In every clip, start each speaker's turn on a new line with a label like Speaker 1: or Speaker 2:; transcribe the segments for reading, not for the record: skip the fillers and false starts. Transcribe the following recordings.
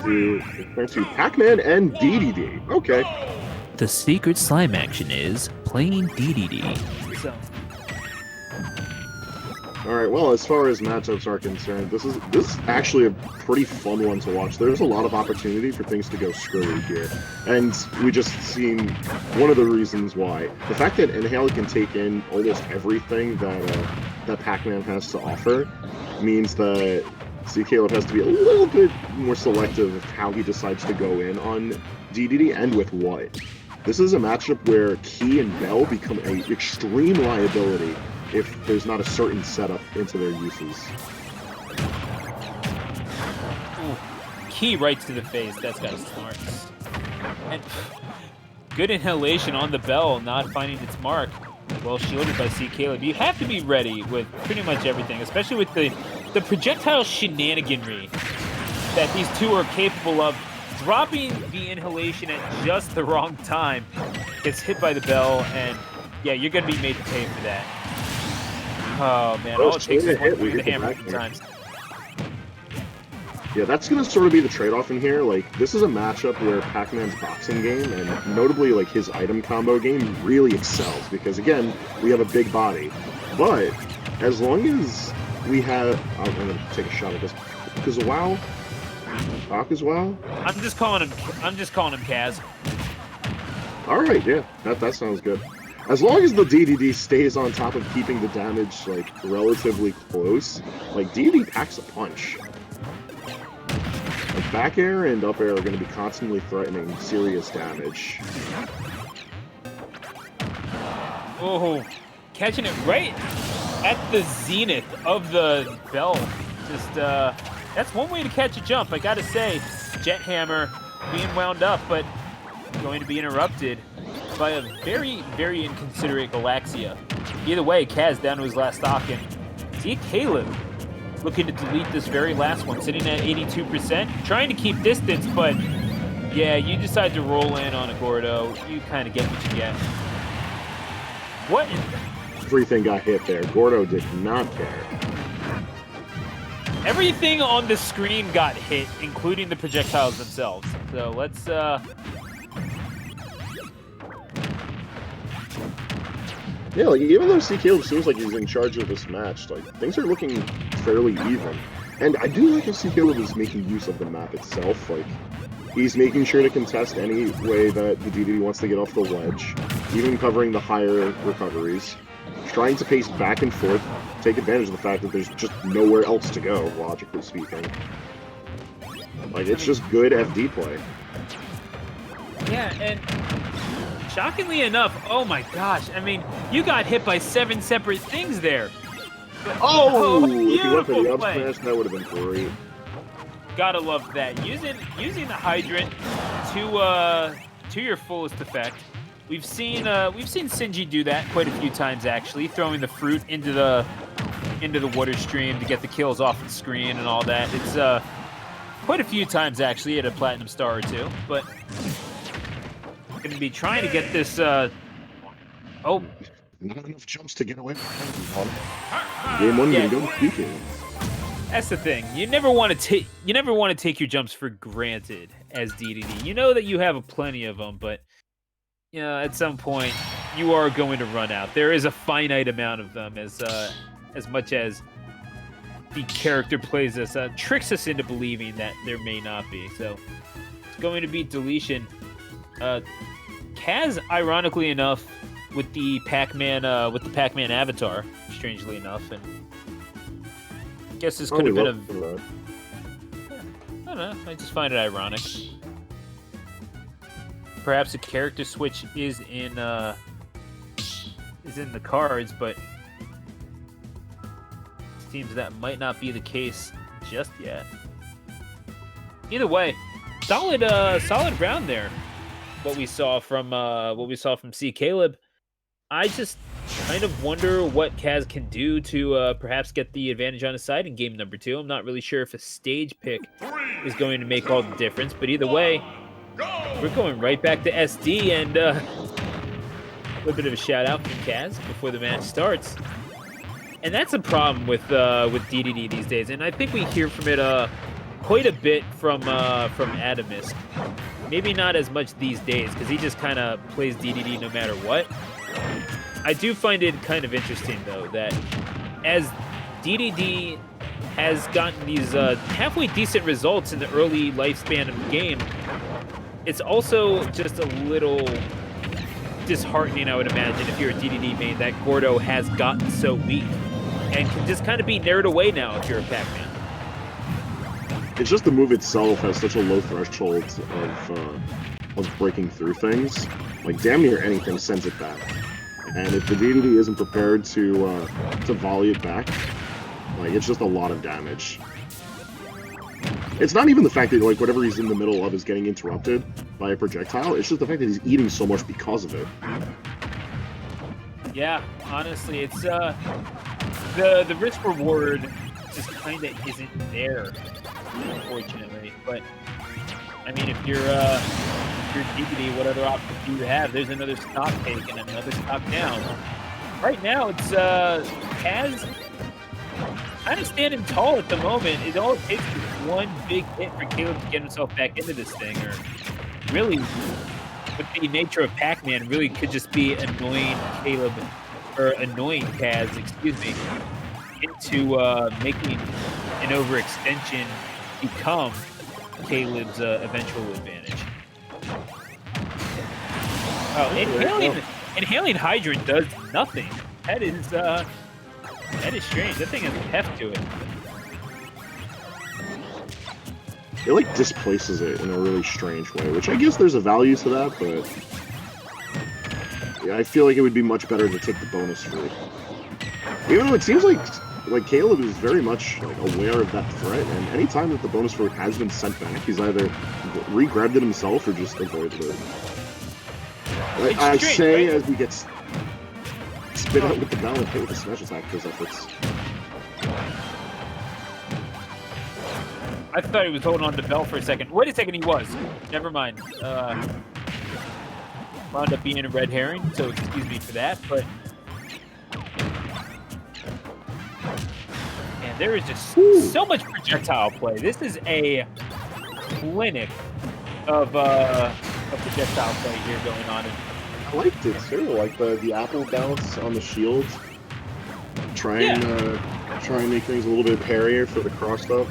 Speaker 1: to Pac-Man and DDD. Okay.
Speaker 2: The secret slime action is playing DDD. So.
Speaker 1: All right. Well, as far as matchups are concerned, this is actually a pretty fun one to watch. There's a lot of opportunity for things to go screwy here, and we just seen one of the reasons why. The fact that Inhale can take in almost everything that Pac-Man has to offer means that C.Kaleb has to be a little bit more selective of how he decides to go in on DDD and with what. This is a matchup where Key and Bell become an extreme liability if there's not a certain setup into their uses.
Speaker 3: Ooh, Key right to the face. That's got smarts. And good inhalation on the Bell, not finding its mark. Well shielded by C.Kaleb. You have to be ready with pretty much everything, especially with the projectile shenaniganry that these two are capable of. Dropping the inhalation at just the wrong time gets hit by the Bell, and yeah, you're going to be made to pay for that. Oh man, all it takes is one through the hammer sometimes.
Speaker 1: Yeah, that's going to sort of be the trade-off in here. Like, this is a matchup where Pac-Man's boxing game, and notably, like, his item combo game really excels, because, again, we have a big body. But, as long as we have... I'm going to take a shot at this. BouiKazwow?
Speaker 3: I'm just calling him Kaz.
Speaker 1: Alright, yeah, that sounds good. As long as the DDD stays on top of keeping the damage, like, relatively close, like, DDD packs a punch. Like, back air and up air are going to be constantly threatening serious damage.
Speaker 3: Oh, catching it right at the zenith of the Bell. Just, that's one way to catch a jump, I gotta say. Jet Hammer being wound up, but going to be interrupted by a very, very inconsiderate Galaxia. Either way, Kaz down to his last stock, and C.Kaleb looking to delete this very last one, sitting at 82%, trying to keep distance, but yeah, you decide to roll in on a Gordo, you kind of get what you get. What?
Speaker 1: Everything got hit there. Gordo did not care.
Speaker 3: Everything on the screen got hit, including the projectiles themselves. So let's,
Speaker 1: Yeah, like, even though C.Kaleb seems like he's in charge of this match, like, things are looking fairly even. And I do like how C.Kaleb is making use of the map itself. Like, he's making sure to contest any way that the DDD wants to get off the ledge, even covering the higher recoveries, trying to pace back and forth, take advantage of the fact that there's just nowhere else to go, logically speaking. Like, it's just good FD play.
Speaker 3: Yeah, and shockingly enough, oh my gosh, I mean, you got hit by 7 separate things there.
Speaker 1: Oh, if you went for the up
Speaker 3: play.
Speaker 1: smash, that would have been great.
Speaker 3: Gotta love that. Using the hydrant to your fullest effect. We've seen Sinji do that quite a few times actually, throwing the fruit into the water stream to get the kills off the screen and all that. It's quite a few times actually at a platinum star or two, but going to be trying to get this oh,
Speaker 1: not enough jumps to get away from him. Game 1,
Speaker 3: yeah.
Speaker 1: you don't speak it.
Speaker 3: That's the thing. You never want to take your jumps for granted as DDD. You know that you have plenty of them, but you know, at some point you are going to run out. There is a finite amount of them, as much as the character plays us, tricks us into believing that there may not be. So it's going to be deletion. Kaz, ironically enough, with the Pac-Man avatar, strangely enough, and I guess this could have been I don't know. I just find it ironic. Perhaps a character switch is in the cards, but it seems that might not be the case just yet. Either way, solid round there. What we saw from C.Kaleb. I just kind of wonder what Kaz can do to perhaps get the advantage on his side in game number 2. I'm not really sure if a stage pick is going to make all the difference, but either way, we're going right back to SD, and a little bit of a shout out from Kaz before the match starts. And that's a problem with DDD these days, and I think we hear from it quite a bit from Adamus. Maybe not as much these days, because he just kind of plays DDD no matter what. I do find it kind of interesting, though, that as DDD has gotten these halfway decent results in the early lifespan of the game, it's also just a little disheartening, I would imagine, if you're a DDD main, that Gordo has gotten so weak and can just kind of be narrowed away now if you're a Pac-Man.
Speaker 1: It's just the move itself has such a low threshold of breaking through things. Like, damn near anything sends it back. And if the DDD isn't prepared to volley it back, like, it's just a lot of damage. It's not even the fact that, like, whatever he's in the middle of is getting interrupted by a projectile. It's just the fact that he's eating so much because of it.
Speaker 3: Yeah, honestly, it's the risk reward just kind of isn't there, unfortunately. But I mean, if you're DDD, what other options do you have? There's another stock take and another stock down. Right now, it's Kaz kind of standing tall at the moment. It all takes is one big hit for Kaleb to get himself back into this thing, or really, with the nature of Pac-Man, really could just be annoying Kaleb, or annoying Kaz, excuse me, into making an overextension become Kaleb's eventual advantage. Oh, inhaling Hydrant does nothing. That is strange. That thing has heft to it.
Speaker 1: It, like, displaces it in a really strange way, which I guess there's a value to that, but yeah, I feel like it would be much better to take the bonus free. Even though it seems like Kaleb is very much, like, aware of that threat, and anytime that the bonus fruit has been sent back, he's either re-grabbed it himself or just avoided it. Like, I say, right? As we get spit out with the bell and hit with the smash attack for his efforts.
Speaker 3: I thought he was holding on to the bell for a second. Wait a second, he was. Never mind. Wound up being a red herring, so excuse me for that, but man, there is just so much projectile play. This is a clinic of projectile play here going on.
Speaker 1: I liked it too, like the apple bounce on the shield. Try and make things a little bit hairier for the crossed up.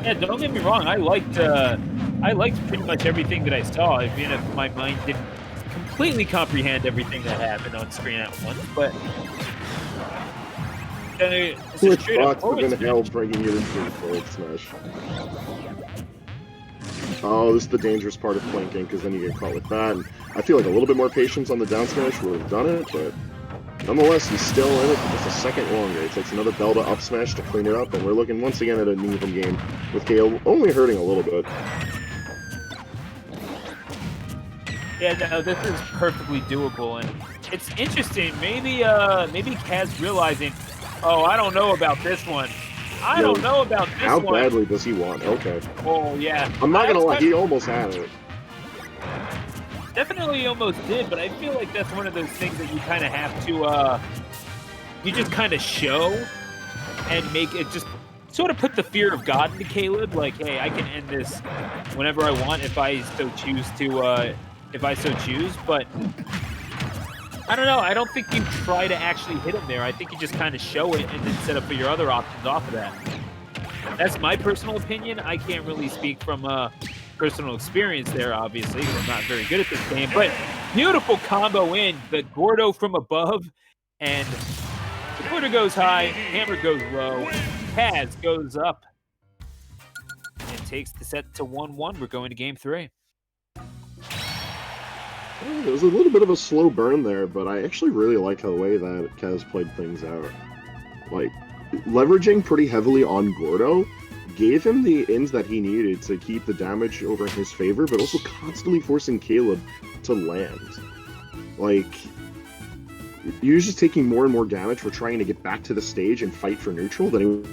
Speaker 3: Yeah, don't get me wrong. I liked pretty much everything that I saw. Even if my mind didn't completely comprehend everything that happened on screen at once, but it's a straight up forward smash.
Speaker 1: Hell bringing you into the forward smash. Oh, this is the dangerous part of planking, because then you get caught with that. And I feel like a little bit more patience on the down smash would have done it, but nonetheless, he's still in it for just a second longer. It takes another bell to up smash to clean it up, and we're looking once again at an even game with Kaleb only hurting a little bit.
Speaker 3: Yeah, no, this is perfectly doable, and it's interesting. Maybe Kaz realizing, oh, I don't know about this one. I don't know about this
Speaker 1: one.
Speaker 3: How
Speaker 1: badly does he want? Okay.
Speaker 3: Oh, yeah.
Speaker 1: I'm not gonna lie, he almost had it.
Speaker 3: Definitely almost did, but I feel like that's one of those things that you kind of have to, you just kind of show and make it just sort of put the fear of God into Kaleb. Like, hey, I can end this whenever I want if I so choose to, but I don't know. I don't think you try to actually hit him there. I think you just kind of show it and then set up for your other options off of that. That's my personal opinion. I can't really speak from personal experience there, obviously. I'm not very good at this game, but beautiful combo in. The Gordo from above, and the Gordo goes high, Hammer goes low, Kaz goes up, and takes the set to 1-1. We're going to game 3.
Speaker 1: It was a little bit of a slow burn there, but I actually really like the way that Kaz played things out. Like, leveraging pretty heavily on Gordo gave him the ins that he needed to keep the damage over in his favor, but also constantly forcing Kaleb to land. Like, he was just taking more and more damage for trying to get back to the stage and fight for neutral than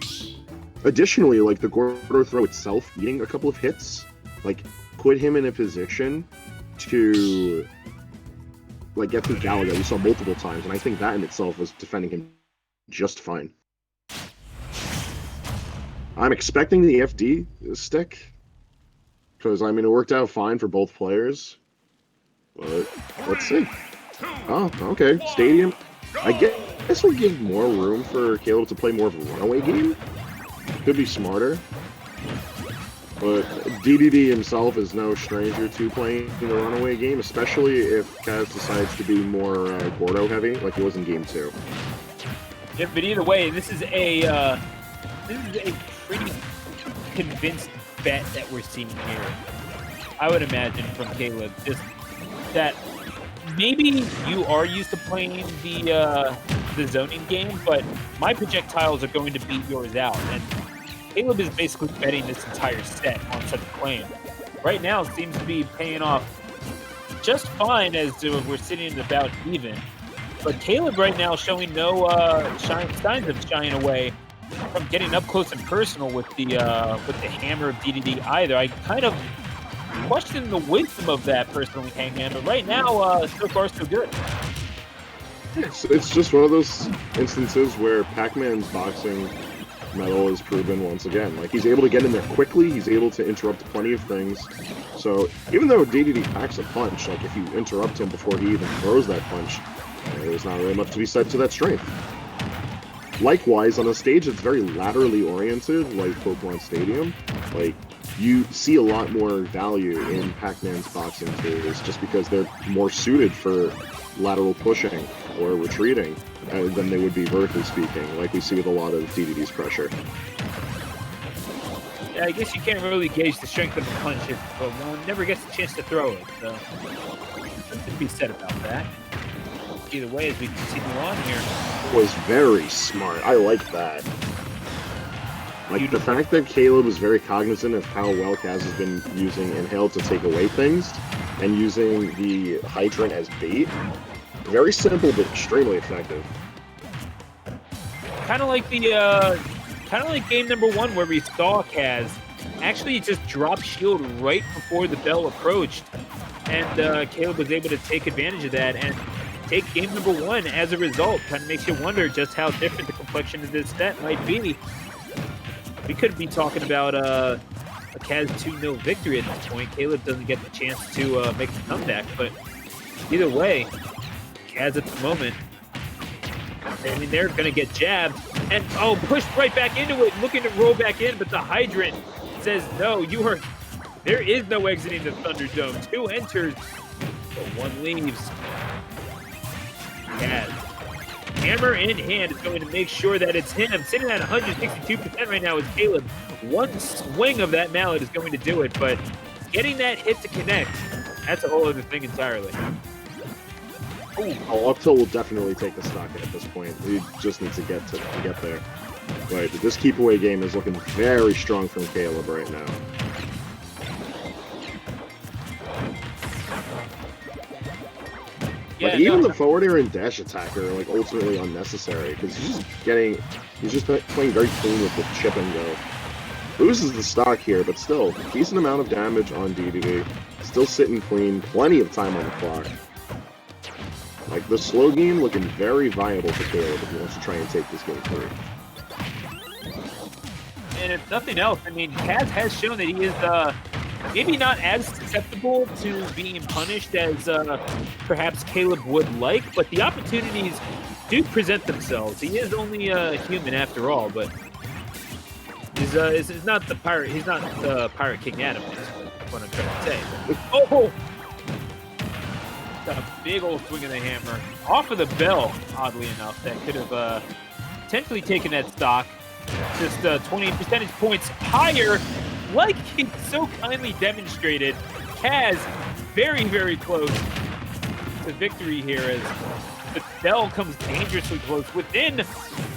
Speaker 1: he... Additionally, like, the Gordo throw itself eating a couple of hits, like, put him in a position to, like, get through Galaga. We saw multiple times, and I think that in itself was defending him just fine. I'm expecting the FD stick, because, I mean, it worked out fine for both players. But let's see. Oh, okay. Stadium. I guess we'll give more room for Kaleb to play more of a runaway game. Could be smarter. But DDD himself is no stranger to playing the runaway game, especially if Kaz decides to be more Gordo heavy, like he was in Game 2.
Speaker 3: Yeah, but either way, this is a pretty convinced bet that we're seeing here. I would imagine from Kaleb, just that maybe you are used to playing the zoning game, but my projectiles are going to beat yours out, and Kaleb is basically betting this entire set on such a claim. Right now, it seems to be paying off just fine as to we're sitting at about even. But Kaleb right now showing no signs of shying away from getting up close and personal with the hammer of DDD either. I kind of question the wisdom of that personally, Hangman, but right now, so far so good.
Speaker 1: It's just one of those instances where Pac-Man's boxing metal is proven once again. Like, he's able to get in there quickly, he's able to interrupt plenty of things. So even though DDD packs a punch, like if you interrupt him before he even throws that punch, there's not really much to be said to that strength. Likewise, on a stage that's very laterally oriented, like Pokemon Stadium, like, you see a lot more value in Pac-Man's boxing tools just because they're more suited for lateral pushing or retreating than they would be vertically speaking, like we see with a lot of DDD's pressure.
Speaker 3: Yeah, I guess you can't really gauge the strength of the punch if one never gets a chance to throw it, so something to be said about that. Either way, as we continue on here.
Speaker 1: Was very smart. I like that. Like, the fact that Kaleb was very cognizant of how well Kaz has been using Inhale to take away things, and using the Hydrant as bait. Very simple, but extremely effective.
Speaker 3: Kind of like game number 1 where we saw Kaz actually just drop shield right before the bell approached, and Kaleb was able to take advantage of that and take game number 1 as a result. Kind of makes you wonder just how different the complexion of this set might be. We could be talking about a Kaz 2-0 victory at this point. Kaleb doesn't get the chance to make the comeback, but either way, Kaz at the moment, I mean, they're going to get jabbed, and pushed right back into it, looking to roll back in, but the Hydrant says, no, there is no exiting the Thunderdome. 2 enters, but 1 leaves. Kaz, hammer in hand, is going to make sure that it's him. Sitting at 162% right now is Kaleb. 1 swing of that mallet is going to do it, but getting that hit to connect, that's a whole other thing entirely.
Speaker 1: Oh, up tilt will definitely take the stock at this point. He just needs to get there. Right, this keep away game is looking very strong from Kaleb right now.
Speaker 3: Yeah,
Speaker 1: like, even the forward air and dash attack are like ultimately unnecessary because he's just playing very clean with the chip and go. Loses the stock here, but still decent amount of damage on DDD. Still sitting clean, plenty of time on the clock. Like, the slow game looking very viable for Kaleb if he wants to try and take this game through.
Speaker 3: And if nothing else, I mean, Kaz has shown that he is maybe not as susceptible to being punished as perhaps Kaleb would like, but the opportunities do present themselves. He is only a human after all, but he's not the pirate. He's not the Pirate King Adam. Is what I'm trying to say. Oh! Got a big old swing of the hammer off of the bell. Oddly enough, that could have potentially taken that stock just 20 percentage points higher. Like he so kindly demonstrated, Kaz very, very close to victory here as the bell comes dangerously close, within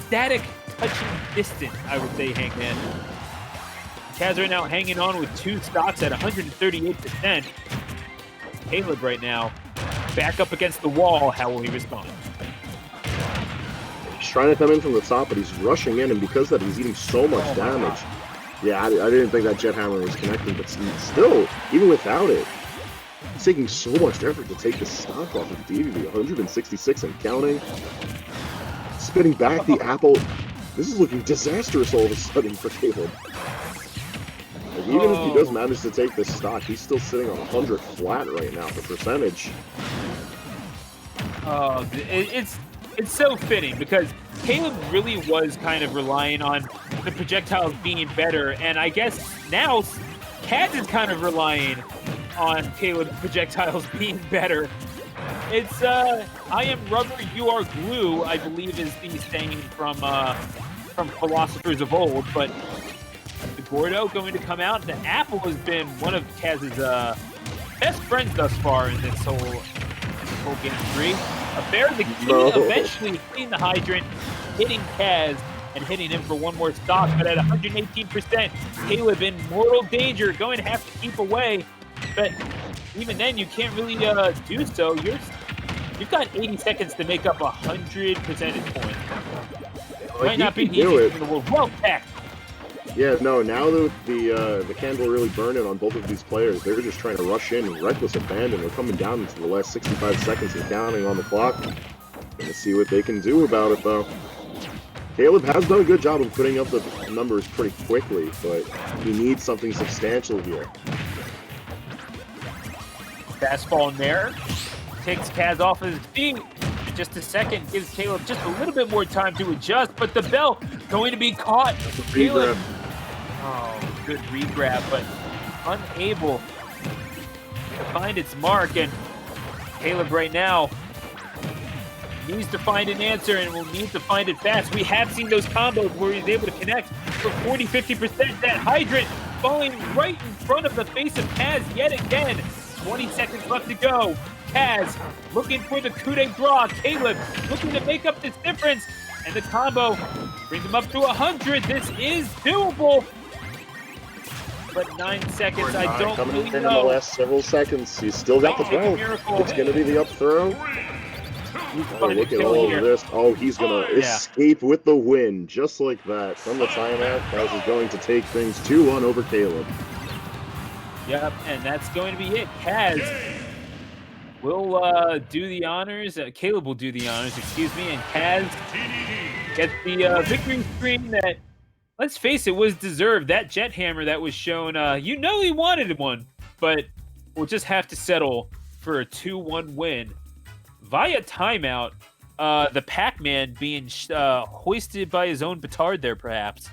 Speaker 3: static touching distance, I would say, Hangman. Kaz right now hanging on with 2 stocks at 138%. Kaleb right now back up against the wall. How will he respond?
Speaker 1: He's trying to come in from the top, but he's rushing in, and because of that, he's eating so much damage. Yeah, I didn't think that Jet Hammer was connecting, but still, even without it, it's taking so much effort to take the stock off of DDD. 166 and counting. Spinning back the apple. This is looking disastrous all of a sudden for Caleb. Like, even if he does manage to take this stock, he's still sitting on 100 flat right now for percentage.
Speaker 3: Oh, it's so fitting because Caleb really was kind of relying on the projectiles being better, and I guess now Kaz is kind of relying on Caleb's projectiles being better. It's I am rubber, you are glue, I believe is the saying from philosophers of old, but the Gordo going to come out. The Apple has been one of Kaz's best friends thus far in this whole game 3. A bear the key eventually hitting the hydrant, hitting Kaz, and hitting him for one more stock, but at 118%, Caleb in mortal danger, going to have to keep away, but even then you can't really do so. You've got 80 seconds to make up 100 percentage points. Might not be the easiest in the world. Well packed.
Speaker 1: Yeah, no, now that the candle really burning on both of these players, they're just trying to rush in and reckless abandon. We're coming down into the last 65 seconds and counting on the clock. Gonna see what they can do about it, though. Caleb has done a good job of putting up the numbers pretty quickly, but he needs something substantial here.
Speaker 3: Fastball in there. Takes Kaz off of his feet. In just a second, gives Caleb just a little bit more time to adjust, but the bell going to be caught. Caleb, good regrab, but unable to find its mark, and Caleb right now needs to find an answer and will need to find it fast. We have seen those combos where he's able to connect for 40-50%. That hydrant falling right in front of the face of Kaz yet again. 20 seconds left to go. Kaz looking for the coup de grace. Caleb looking to make up this difference. And the combo brings him up to 100. This is doable. But 9 seconds, I don't
Speaker 1: Coming
Speaker 3: really
Speaker 1: in the
Speaker 3: know.
Speaker 1: last several seconds. He's still got the throw. It's going to be the up throw. Oh, look at all of this. Oh, he's going to escape with the win. Just like that. From the timeout, Kaz is going to take things 2-1 over Caleb.
Speaker 3: Yep, and that's going to be it. Kaz will do the honors. Caleb will do the honors, excuse me, and Kaz gets the victory screen that, let's face it, was deserved. That jet hammer that was shown, you know he wanted one, but we'll just have to settle for a 2-1 win. Via timeout, the Pac-Man being hoisted by his own petard there, perhaps.